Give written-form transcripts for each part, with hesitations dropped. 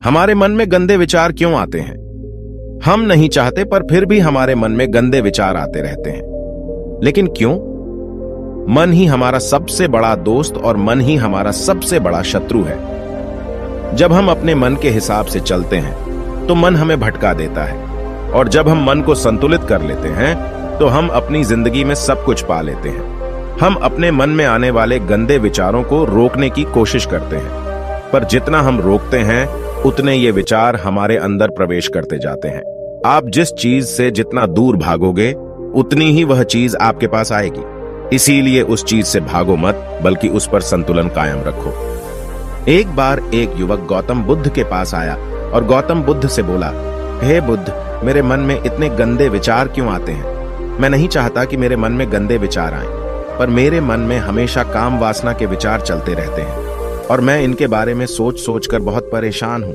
हमारे मन में गंदे विचार क्यों आते हैं? हम नहीं चाहते पर फिर भी हमारे मन में गंदे विचार आते रहते हैं। लेकिन क्यों? मन ही हमारा सबसे बड़ा दोस्त और मन ही हमारा सबसे बड़ा शत्रु है। जब हम अपने मन के हिसाब से चलते हैं तो मन हमें भटका देता है, और जब हम मन को संतुलित कर लेते हैं तो हम अपनी जिंदगी में सब कुछ पा लेते हैं। हम अपने मन में आने वाले गंदे विचारों को रोकने की कोशिश करते हैं, पर जितना हम रोकते हैं उतने ये विचार हमारे अंदर प्रवेश करते जाते हैं। आप जिस चीज से जितना दूर भागोगे उतनी ही वह चीज आपके पास आएगी। इसीलिए उस चीज से भागो मत, बल्कि उस पर संतुलन कायम रखो। एक बार एक युवक गौतम बुद्ध के पास आया और गौतम बुद्ध से बोला, हे बुद्ध, मेरे मन में इतने गंदे विचार क्यों आते हैं? मैं नहीं चाहता कि मेरे मन में गंदे विचार आएं, पर मेरे मन में हमेशा काम वासना के विचार चलते रहते हैं और मैं इनके बारे में सोच सोच कर बहुत परेशान हूं।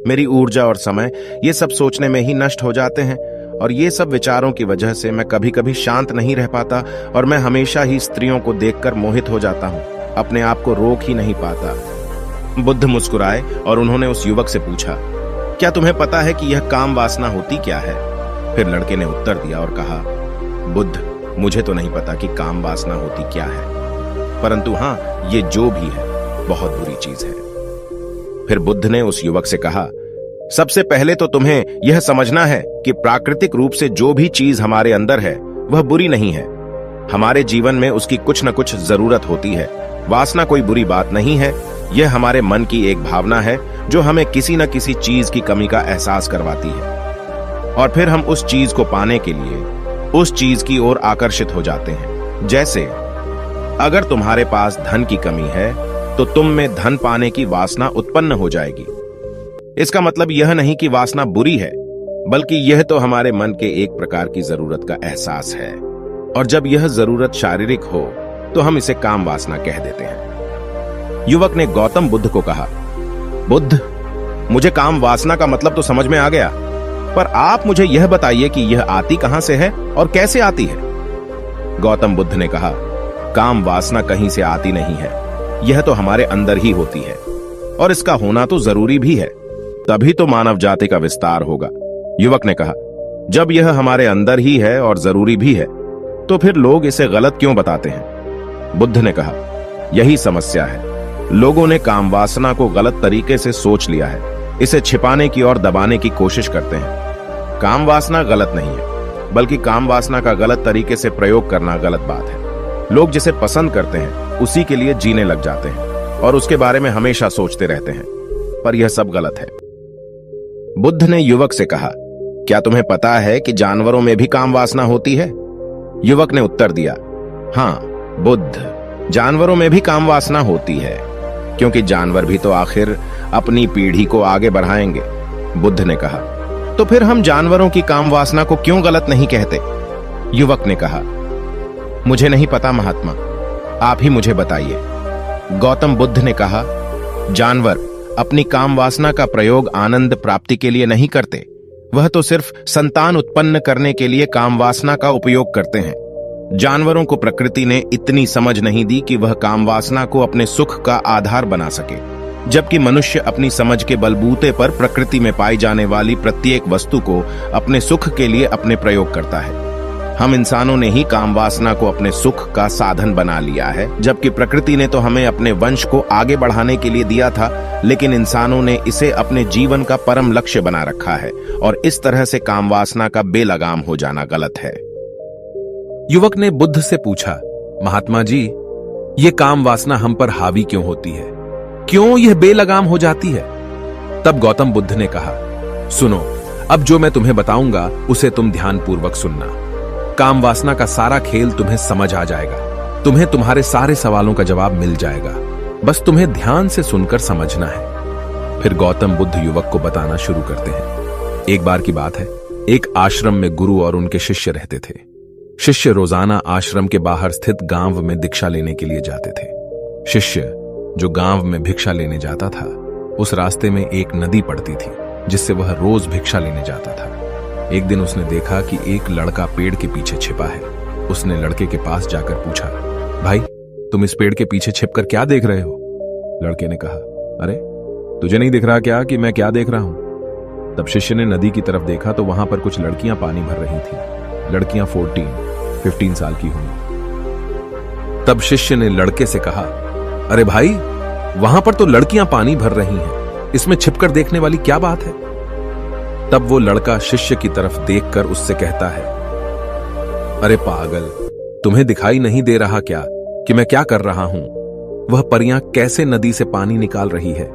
मेरी ऊर्जा और समय ये सब सोचने में ही नष्ट हो जाते हैं, और ये सब विचारों की वजह से मैं कभी कभी शांत नहीं रह पाता और मैं हमेशा ही स्त्रियों को देखकर मोहित हो जाता हूं, अपने आप को रोक ही नहीं पाता। बुद्ध मुस्कुराए और उन्होंने उस युवक से पूछा, क्या तुम्हें पता है कि यह काम वासना होती क्या है? फिर लड़के ने उत्तर दिया और कहा, बुद्ध, मुझे तो नहीं पता कि काम वासना होती क्या है, परंतु हां, ये जो भी है बहुत बुरी चीज है। फिर बुद्ध ने उस युवक से कहा, सबसे पहले तो तुम्हें यह समझना है कि प्राकृतिक रूप से जो भी चीज हमारे अंदर है वह बुरी नहीं है। हमारे जीवन में उसकी कुछ न कुछ जरूरत होती है। वासना कोई बुरी बात नहीं है, यह हमारे मन की एक भावना है जो हमें किसी न किसी चीज की कमी का एहसास करवाती है, और फिर हम उस चीज को पाने के लिए उस चीज की ओर आकर्षित हो जाते हैं। जैसे अगर तुम्हारे पास धन की कमी है तो तुम में धन पाने की वासना उत्पन्न हो जाएगी। इसका मतलब यह नहीं कि वासना बुरी है, बल्कि यह तो हमारे मन के एक प्रकार की जरूरत का एहसास है, और जब यह जरूरत शारीरिक हो तो हम इसे काम वासना कह देते हैं। युवक ने गौतम बुद्ध को कहा, बुद्ध, मुझे काम वासना का मतलब तो समझ में आ गया, पर आप मुझे यह बताइए कि यह आती कहां से है और कैसे आती है? गौतम बुद्ध ने कहा, काम वासना कहीं से आती नहीं है, यह तो हमारे अंदर ही होती है, और इसका होना तो जरूरी भी है, तभी तो मानव जाति का विस्तार होगा। युवक ने कहा, जब यह हमारे अंदर ही है और जरूरी भी है तो फिर लोग इसे गलत क्यों बताते हैं? बुद्ध ने कहा, यही समस्या है। लोगों ने काम वासना को गलत तरीके से सोच लिया है, इसे छिपाने की और दबाने की कोशिश करते हैं। काम वासना गलत नहीं है, बल्कि काम वासना का गलत तरीके से प्रयोग करना गलत बात है। लोग जिसे पसंद करते हैं उसी के लिए जीने लग जाते हैं और उसके बारे में हमेशा सोचते रहते हैं, पर यह सब गलत है। बुद्ध ने युवक से कहा, क्या तुम्हें पता है कि जानवरों में भी काम वासना होती है? युवक ने उत्तर दिया, हाँ बुद्ध, जानवरों में भी काम वासना होती है, क्योंकि जानवर भी तो आखिर अपनी पीढ़ी को आगे बढ़ाएंगे। बुद्ध ने कहा, तो फिर हम जानवरों की काम वासना को क्यों गलत नहीं कहते? युवक ने कहा, मुझे नहीं पता महात्मा, आप ही मुझे बताइए। गौतम बुद्ध ने कहा, जानवर अपनी काम वासना का प्रयोग आनंद प्राप्ति के लिए नहीं करते, वह तो सिर्फ संतान उत्पन्न करने के लिए काम वासना का उपयोग करते हैं। जानवरों को प्रकृति ने इतनी समझ नहीं दी कि वह काम वासना को अपने सुख का आधार बना सके, जबकि मनुष्य अपनी समझ के बलबूते पर प्रकृति में पाई जाने वाली प्रत्येक वस्तु को अपने सुख के लिए अपने प्रयोग करता है। हम इंसानों ने ही काम वासना को अपने सुख का साधन बना लिया है, जबकि प्रकृति ने तो हमें अपने वंश को आगे बढ़ाने के लिए दिया था, लेकिन इंसानों ने इसे अपने जीवन का परम लक्ष्य बना रखा है, और इस तरह से काम वासना का बेलगाम हो जाना गलत है। युवक ने बुद्ध से पूछा, महात्मा जी, ये काम वासना हम पर हावी क्यों होती है? क्यों यह बेलगाम हो जाती है? तब गौतम बुद्ध ने कहा, सुनो, अब जो मैं तुम्हें बताऊंगा उसे तुम ध्यानपूर्वक सुनना। काम वासना का सारा खेल तुम्हें समझ आ जाएगा, तुम्हें तुम्हारे सारे सवालों का जवाब मिल जाएगा, बस तुम्हें ध्यान से सुनकर समझना है। फिर गौतम बुद्ध युवक को बताना शुरू करते हैं। एक बार की बात है, एक आश्रम में गुरु और उनके शिष्य रहते थे। शिष्य रोजाना आश्रम के बाहर स्थित गांव में दीक्षा लेने के लिए जाते थे। शिष्य जो गांव में भिक्षा लेने जाता था, उस रास्ते में एक नदी पड़ती थी जिससे वह रोज भिक्षा लेने जाता था। एक दिन उसने देखा कि एक लड़का पेड़ के पीछे छिपा है। उसने लड़के के पास जाकर पूछा, भाई, तुम इस पेड़ के पीछे छिपकर क्या देख रहे हो? लड़के ने कहा, अरे तुझे नहीं दिख रहा क्या कि मैं क्या देख रहा हूं? तब शिष्य ने नदी की तरफ देखा तो वहां पर कुछ लड़कियां पानी भर रही थी। लड़कियां 14-15 साल की होंगी। तब शिष्य ने लड़के से कहा, अरे भाई, वहां पर तो लड़कियां पानी भर रही हैं, इसमें छिपकर देखने वाली क्या बात है? तब वो लड़का शिष्य की तरफ देखकर उससे कहता है, अरे पागल, तुम्हें दिखाई नहीं दे रहा क्या कि मैं क्या कर रहा हूं? वह परियां कैसे नदी से पानी निकाल रही है।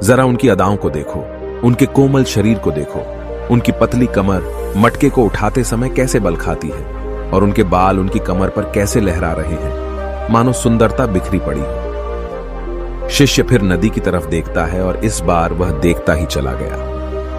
जरा उनकी अदाओं को देखो, उनके कोमल शरीर को देखो, उनकी पतली कमर मटके को उठाते समय कैसे बल खाती है, और उनके बाल उनकी कमर पर कैसे लहरा रहे हैं, मानो सुंदरता बिखरी पड़ी हो। शिष्य फिर नदी की तरफ देखता है और इस बार वह देखता ही चला गया।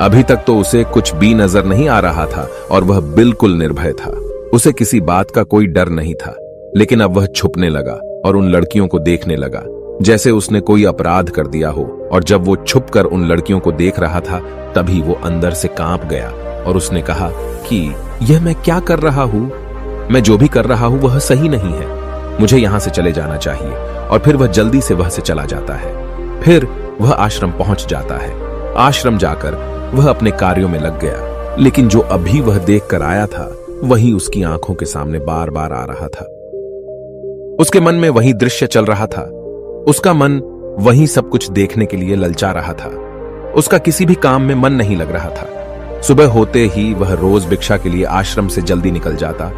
अभी तक तो उसे कुछ भी नजर नहीं आ रहा था और वह बिल्कुल निर्भय था। उसे किसी बात का कोई डर नहीं था, लेकिन अब वह छुपने लगा और उन लड़कियों को देखने लगा जैसे उसने कोई अपराध कर दिया हो। और जब वो छुपकर उन लड़कियों को देख रहा था तभी वो अंदर से कांप गया और उसने कहा कि यह मैं क्या कर रहा हूं? मैं जो भी कर रहा हूं वह सही नहीं है, मुझे यहां से चले जाना चाहिए। और फिर वह जल्दी से वह से चला जाता है। फिर वह आश्रम पहुंच जाता है। आश्रम जाकर वह अपने कार्यों में लग गया, लेकिन जो अभी वह देख कर आया था वही उसकी आंखों के सामने बार बार आ रहा था। उसके मन में वही दृश्य चल रहा था। उसका मन वही सब कुछ देखने के लिए ललचा रहा था। उसका किसी भी काम में मन नहीं लग रहा था। सुबह होते ही वह रोज भिक्षा के लिए आश्रम से जल्दी निकल जाता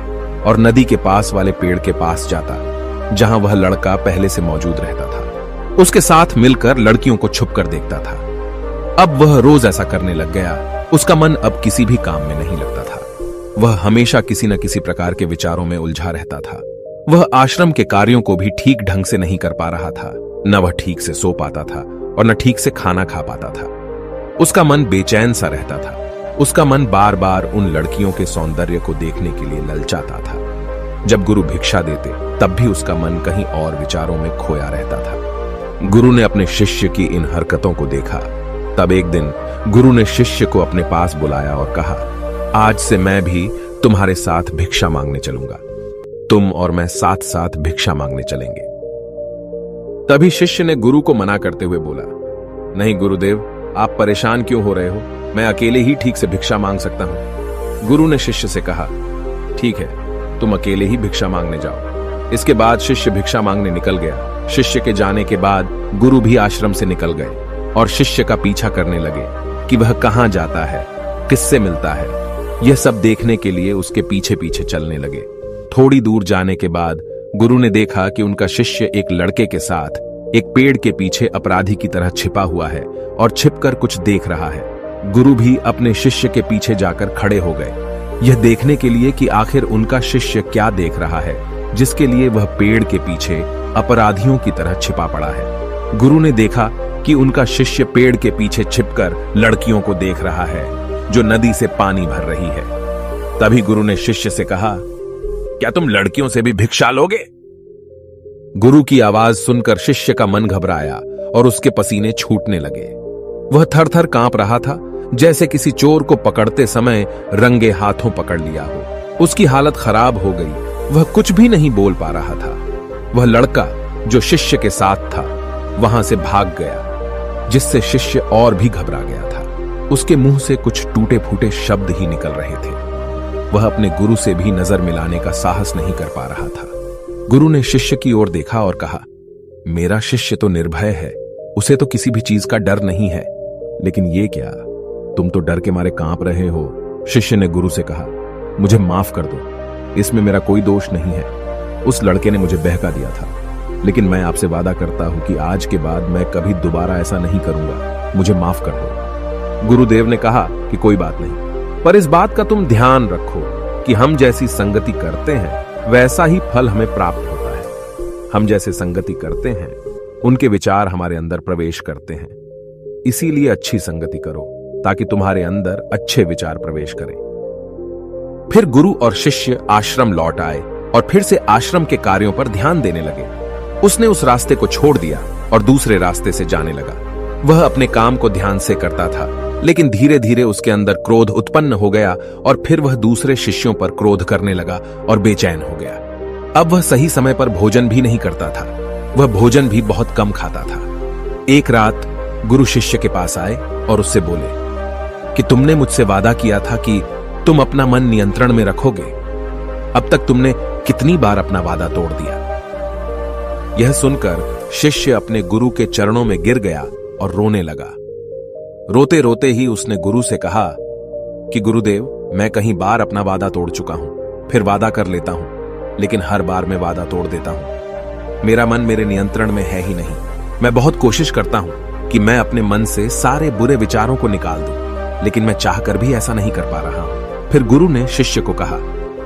और नदी के पास वाले पेड़ के पास जाता, जहां वह लड़का पहले से मौजूद रहता था। उसके साथ मिलकर लड़कियों को छुपकर देखता था। अब वह रोज ऐसा करने लग गया। उसका मन अब किसी भी काम में नहीं लगता था। वह हमेशा किसी न किसी प्रकार के विचारों में उलझा रहता था। वह आश्रम के कार्यों को भी ठीक ढंग से नहीं कर पा रहा था। न वह ठीक से सो पाता था और न ठीक से खाना खा पाता था। उसका मन बेचैन सा रहता था। उसका मन बार बार उन लड़कियों के सौंदर्य को देखने के लिए ललचाता था। जब गुरु भिक्षा देते तब भी उसका मन कहीं और विचारों में खोया रहता था। गुरु ने अपने शिष्य की इन हरकतों को देखा। तब एक दिन गुरु ने शिष्य को अपने पास बुलाया और कहा, आज से मैं भी तुम्हारे साथ भिक्षा मांगने चलूंगा। तुम और मैं साथ साथ भिक्षा मांगने चलेंगे। तभी शिष्य ने गुरु को मना करते हुए बोला, नहीं गुरुदेव, आप परेशान क्यों हो रहे हो? मैं अकेले ही ठीक से भिक्षा मांग सकता हूं। गुरु ने शिष्य से कहा, ठीक है, तुम अकेले ही भिक्षा मांगने जाओ। इसके बाद शिष्य भिक्षा मांगने निकल गया। शिष्य के जाने के बाद गुरु भी आश्रम से निकल गए और शिष्य का पीछा करने लगे कि वह कहां जाता है, किससे मिलता है। यह सब देखने के लिए उसके पीछे पीछे चलने लगे। थोड़ी दूर जाने के बाद गुरु ने देखा कि उनका शिष्य एक लड़के के साथ एक पेड़ के पीछे अपराधी की तरह छिपा हुआ है और छिपकर कुछ देख रहा है। गुरु भी अपने शिष्य के पीछे जाकर खड़े हो गए, यह देखने के लिए कि आखिर उनका शिष्य क्या देख रहा है, जिसके लिए वह पेड़ के पीछे अपराधियों की तरह छिपा पड़ा है। गुरु ने देखा कि उनका शिष्य पेड़ के पीछे छिपकर लड़कियों को देख रहा है जो नदी से पानी भर रही है। तभी गुरु ने शिष्य से कहा, क्या तुम लड़कियों से भी भिक्षा लोगे? गुरु की आवाज सुनकर शिष्य का मन घबराया और उसके पसीने छूटने लगे। वह थर थर कांप रहा था, जैसे किसी चोर को पकड़ते समय रंगे हाथों पकड़ लिया हो। उसकी हालत खराब हो गई। वह कुछ भी नहीं बोल पा रहा था। वह लड़का जो शिष्य के साथ था वहां से भाग गया, जिससे शिष्य और भी घबरा गया था। उसके मुंह से कुछ टूटे फूटे शब्द ही निकल रहे थे। वह अपने गुरु से भी नजर मिलाने का साहस नहीं कर पा रहा था। गुरु ने शिष्य की ओर देखा और कहा, मेरा शिष्य तो निर्भय है, उसे तो किसी भी चीज का डर नहीं है, लेकिन ये क्या, तुम तो डर के मारे कांप रहे हो। शिष्य ने गुरु से कहा, मुझे माफ कर दो, इसमें मेरा कोई दोष नहीं है। उस लड़के ने मुझे बहका दिया था, लेकिन मैं आपसे वादा करता हूं कि आज के बाद मैं कभी दोबारा ऐसा नहीं करूंगा। मुझे माफ कर दो। गुरुदेव ने कहा कि कोई बात नहीं, पर इस बात का तुम ध्यान रखो कि हम जैसी संगति करते हैं वैसा ही फल हमें प्राप्त होता है। हम जैसे संगति करते हैं उनके विचार हमारे अंदर प्रवेश करते हैं। इसीलिए अच्छी संगति करो ताकि तुम्हारे अंदर अच्छे विचार प्रवेश करें। फिर गुरु और शिष्य आश्रम लौट आए और फिर से आश्रम के कार्यों पर ध्यान देने लगे। उसने उस रास्ते को छोड़ दिया और दूसरे रास्ते से जाने लगा। वह अपने काम को ध्यान से करता था, लेकिन धीरे धीरे उसके अंदर क्रोध उत्पन्न हो गया और फिर वह दूसरे शिष्यों पर क्रोध करने लगा और बेचैन हो गया। अब वह सही समय पर भोजन भी नहीं करता था। वह भोजन भी बहुत कम खाता था। एक रात गुरु शिष्य के पास आए और उससे बोले कि तुमने मुझसे वादा किया था कि तुम अपना मन नियंत्रण में रखोगे। अब तक तुमने कितनी बार अपना वादा तोड़ दिया। यह सुनकर शिष्य अपने गुरु के चरणों में गिर गया और रोने लगा। रोते रोते ही उसने गुरु से कहा कि गुरुदेव, मैं कई बार अपना वादा तोड़ चुका हूं, फिर वादा कर लेता हूं, लेकिन हर बार मैं वादा तोड़ देता हूं। मेरा मन मेरे नियंत्रण में है ही नहीं। मैं बहुत कोशिश करता हूं कि मैं अपने मन से सारे बुरे विचारों को निकाल दूं, लेकिन मैं चाहकर भी ऐसा नहीं कर पा रहा हूं। फिर गुरु ने शिष्य को कहा,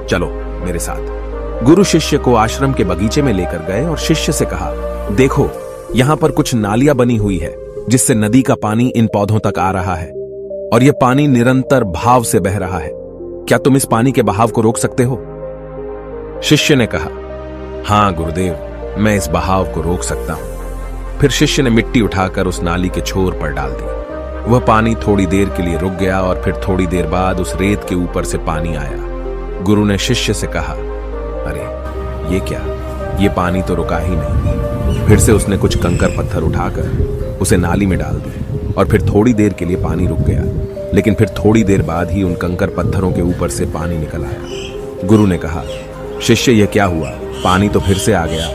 चलो मेरे साथ। गुरु शिष्य को आश्रम के बगीचे में लेकर गए और शिष्य से कहा, देखो यहां पर कुछ नालियां बनी हुई है जिससे नदी का पानी इन पौधों तक आ रहा है, और यह पानी निरंतर भाव से बह रहा है। क्या तुम इस पानी के बहाव को रोक सकते हो? शिष्य ने कहा, हां गुरुदेव, मैं इस बहाव को रोक सकता हूं। फिर शिष्य ने मिट्टी उठाकर उस नाली के छोर पर डाल दी। वह पानी थोड़ी देर के लिए रुक गया और फिर थोड़ी देर बाद उस रेत के ऊपर से पानी आया। गुरु ने शिष्य से कहा, अरे ये क्या, ये पानी तो रुका ही नहीं। फिर से उसने कुछ कंकर पत्थर उठाकर उसे नाली में डाल दिए और फिर थोड़ी देर के लिए पानी रुक गया, लेकिन फिर थोड़ी देर बाद ही उन कंकर पत्थरों के ऊपर से पानी निकल आया। गुरु ने कहा, शिष्य यह क्या हुआ? पानी तो फिर से आ गया।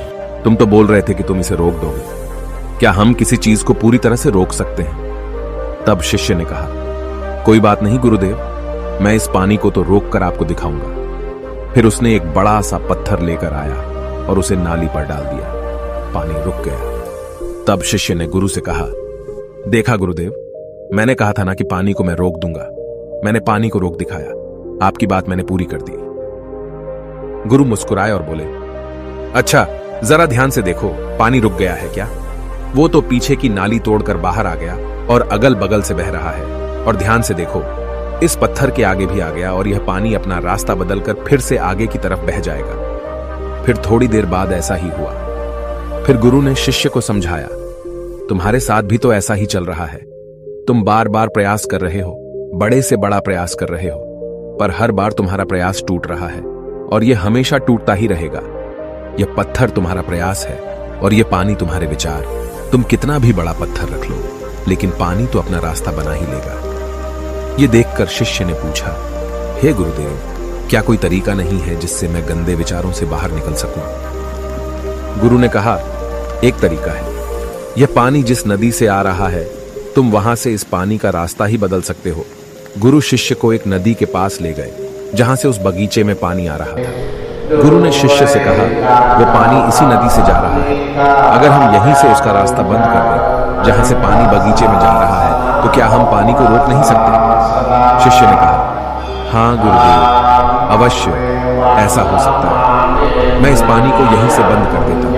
तुम तो बोल रहे थे कि तुम इसे रोक दोगे। क्या हम किसी चीज को पूरी तरह से रोक सकते हैं? तब शिष्य ने कहा, कोई बात नहीं गुरुदेव, मैं इस पानी को तो रोक कर आपको दिखाऊंगा। फिर उसने एक बड़ा सा पत्थर लेकर आया और उसे नाली पर डाल दिया। पानी रुक गया। तब शिष्य ने गुरु से कहा, देखा गुरुदेव, मैंने कहा था ना कि पानी को मैं रोक दूंगा। मैंने पानी को रोक दिखाया। आपकी बात मैंने पूरी कर दी। गुरु मुस्कुराए और बोले, अच्छा जरा ध्यान से देखो, पानी रुक गया है क्या? वो तो पीछे की नाली तोड़कर बाहर आ गया और अगल बगल से बह रहा है। और ध्यान से देखो, इस पत्थर के आगे भी आ गया और यह पानी अपना रास्ता बदलकर फिर से आगे की तरफ बह जाएगा। फिर थोड़ी देर बाद ऐसा ही हुआ। फिर गुरु ने शिष्य को समझाया, तुम्हारे साथ भी तो ऐसा ही चल रहा है। तुम बार बार प्रयास कर रहे हो, बड़े से बड़ा प्रयास कर रहे हो, पर हर बार तुम्हारा प्रयास टूट रहा है और यह हमेशा टूटता ही रहेगा। यह पत्थर तुम्हारा प्रयास है और यह पानी तुम्हारे विचार। तुम कितना भी बड़ा पत्थर रख लो, लेकिन पानी तो अपना रास्ता बना ही लेगा। यह देखकर शिष्य ने पूछा, हे गुरुदेव, क्या कोई तरीका नहीं है जिससे मैं गंदे विचारों से बाहर निकल सकूं? गुरु ने कहा, एक तरीका है। यह पानी जिस नदी से आ रहा है, तुम वहां से इस पानी का रास्ता ही बदल सकते हो। गुरु शिष्य को एक नदी के पास ले गए जहां से उस बगीचे में पानी आ रहा था। गुरु ने शिष्य से कहा, वो पानी इसी नदी से जा रहा है। अगर हम यहीं से उसका रास्ता बंद कर दें जहां से पानी बगीचे में जा रहा है, तो क्या हम पानी को रोक नहीं सकते? शिष्य ने कहा, हाँ गुरुदेव, अवश्य ऐसा हो सकता है। मैं इस पानी को यहीं से बंद कर देता हूं।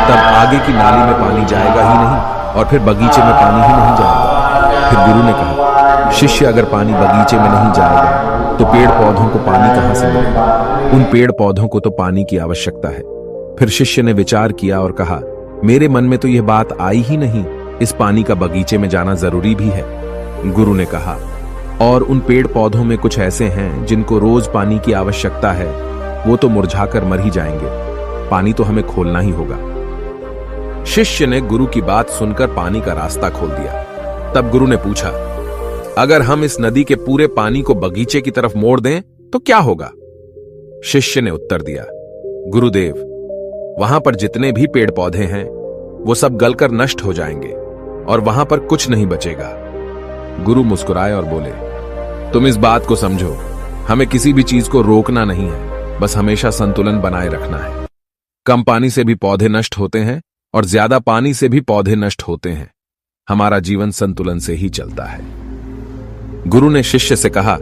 तब आगे की नाली में पानी जाएगा ही नहीं और फिर बगीचे में पानी ही नहीं जाएगा। फिर गुरु ने कहा, शिष्य, अगर पानी बगीचे में नहीं जाएगा तो पेड़ पौधों को पानी कहां से मिलेगा? उन पेड़ पौधों को तो पानी की आवश्यकता है। फिर शिष्य ने विचार किया और कहा, मेरे मन में तो यह बात आई ही नहीं, इस पानी का बगीचे में जाना जरूरी भी है। गुरु ने कहा, और उन पेड़ पौधों में कुछ ऐसे हैं जिनको रोज पानी की आवश्यकता है, वो तो मुरझाकर मर ही जाएंगे। पानी तो हमें खोलना ही होगा। शिष्य ने गुरु की बात सुनकर पानी का रास्ता खोल दिया। तब गुरु ने पूछा, अगर हम इस नदी के पूरे पानी को बगीचे की तरफ मोड़ दें तो क्या होगा? शिष्य ने उत्तर दिया, गुरुदेव, वहां पर जितने भी पेड़ पौधे हैं वो सब गलकर नष्ट हो जाएंगे और वहां पर कुछ नहीं बचेगा। गुरु मुस्कुराए और बोले, तुम इस बात को समझो, हमें किसी भी चीज को रोकना नहीं है, बस हमेशा संतुलन बनाए रखना है। कम पानी से भी पौधे नष्ट होते हैं और ज्यादा पानी से भी पौधे नष्ट होते हैं। हमारा जीवन संतुलन से ही चलता है। गुरु ने शिष्य से कहा,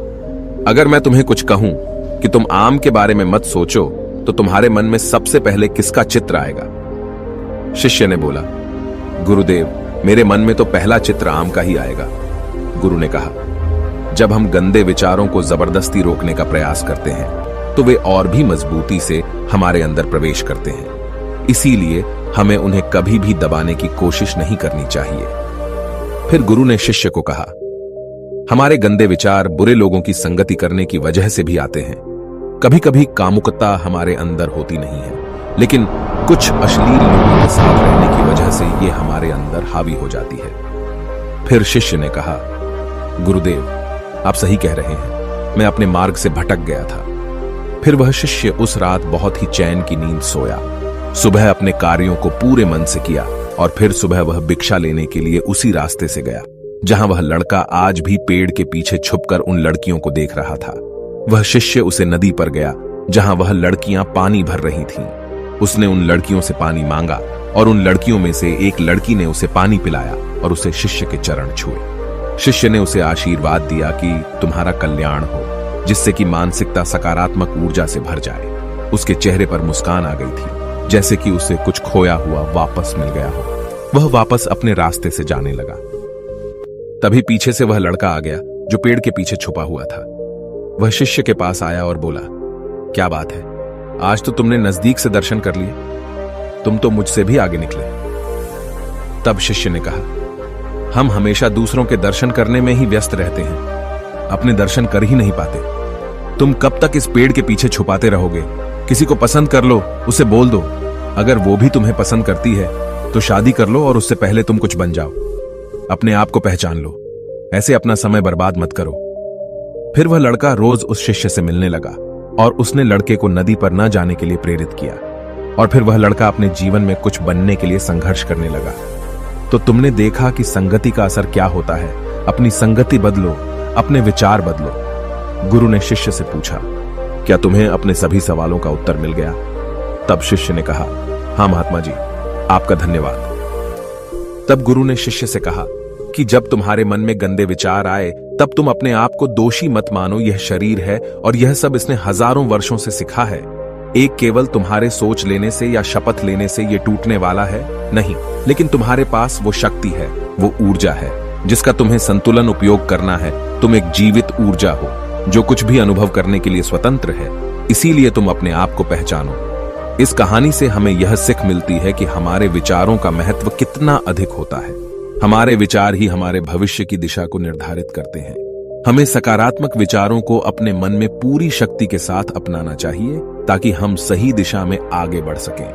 अगर मैं तुम्हें कुछ कहूं कि तुम आम के बारे में मत सोचो, तो तुम्हारे मन में सबसे पहले किसका चित्र आएगा? शिष्य ने बोला, गुरुदेव, मेरे मन में तो पहला चित्र आम का ही आएगा। गुरु ने कहा, जब हम गंदे विचारों को जबरदस्ती रोकने का प्रयास करते हैं तो वे और भी मजबूती से हमारे अंदर प्रवेश करते हैं। इसीलिए हमें उन्हें कभी भी दबाने की कोशिश नहीं करनी चाहिए। फिर गुरु ने शिष्य को कहा, हमारे गंदे विचार बुरे लोगों की संगति करने की वजह से भी आते हैं। कभी कभी कामुकता हमारे अंदर होती नहीं है, लेकिन कुछ अश्लील लोगों के साथ रहने की वजह से ये हमारे अंदर हावी हो जाती है। फिर शिष्य ने कहा, गुरुदेव, आप सही कह रहे हैं, मैं अपने मार्ग से भटक गया था। फिर वह शिष्य उस रात बहुत ही चैन की नींद सोया। सुबह अपने कार्यों को पूरे मन से किया और फिर सुबह वह भिक्षा लेने के लिए उसी रास्ते से गया जहां वह लड़का आज भी पेड़ के पीछे छुपकर उन लड़कियों को देख रहा था। वह शिष्य उसे नदी पर गया जहां वह लड़कियां पानी भर रही थीं। उसने उन लड़कियों से पानी मांगा और उन लड़कियों में से एक लड़की ने उसे पानी पिलाया और उसे शिष्य के चरण छुए। शिष्य ने उसे आशीर्वाद दिया कि तुम्हारा कल्याण हो, जिससे कि मानसिकता सकारात्मक ऊर्जा से भर जाए। उसके चेहरे पर मुस्कान आ गई थी, जैसे कि उसे कुछ खोया हुआ वापस मिल गया हो। वह वापस अपने रास्ते से जाने लगा। तभी पीछे से वह लड़का आ गया जो पेड़ के पीछे छुपा हुआ था। वह शिष्य के पास आया और बोला, क्या बात है, आज तो तुमने नजदीक से दर्शन कर लिए, तुम तो मुझसे भी आगे निकले। तब शिष्य ने कहा, हम हमेशा दूसरों के दर्शन करने में ही व्यस्त रहते हैं, अपने दर्शन कर ही नहीं पाते। तुम कब तक इस पेड़ के पीछे छुपाते रहोगे? किसी को पसंद कर लो, उसे बोल दो। अगर वो भी तुम्हें पसंद करती है तो शादी कर लो और उससे पहले तुम कुछ बन जाओ। अपने आप को पहचान लो, ऐसे अपना समय बर्बाद मत करो। फिर वह लड़का रोज उस शिष्य से मिलने लगा और उसने लड़के को नदी पर न जाने के लिए प्रेरित किया। और फिर वह लड़का अपने जीवन में कुछ बनने के लिए संघर्ष करने लगा। तो तुमने देखा कि संगति का असर क्या होता है। अपनी संगति बदलो, अपने विचार बदलो। गुरु ने शिष्य से पूछा, क्या तुम्हें अपने सभी सवालों का उत्तर मिल गया? तब शिष्य ने कहा, हाँ महात्मा जी, आपका धन्यवाद। तब गुरु ने शिष्य से कहा कि जब तुम्हारे मन में गंदे विचार आए तब तुम अपने आप को दोषी मत मानो। यह शरीर है और यह सब इसने हजारों वर्षों से सिखा है। एक केवल तुम्हारे सोच लेने से या शपथ लेने से यह टूटने वाला है नहीं, लेकिन तुम्हारे पास वो शक्ति है, वो ऊर्जा है जिसका तुम्हें संतुलन उपयोग करना है। तुम एक जीवित ऊर्जा हो जो कुछ भी अनुभव करने के लिए स्वतंत्र है। इसीलिए तुम अपने आप को पहचानो। इस कहानी से हमें यह सीख मिलती है कि हमारे विचारों का महत्व कितना अधिक होता है। हमारे विचार ही हमारे भविष्य की दिशा को निर्धारित करते हैं। हमें सकारात्मक विचारों को अपने मन में पूरी शक्ति के साथ अपनाना चाहिए ताकि हम सही दिशा में आगे बढ़ सकें।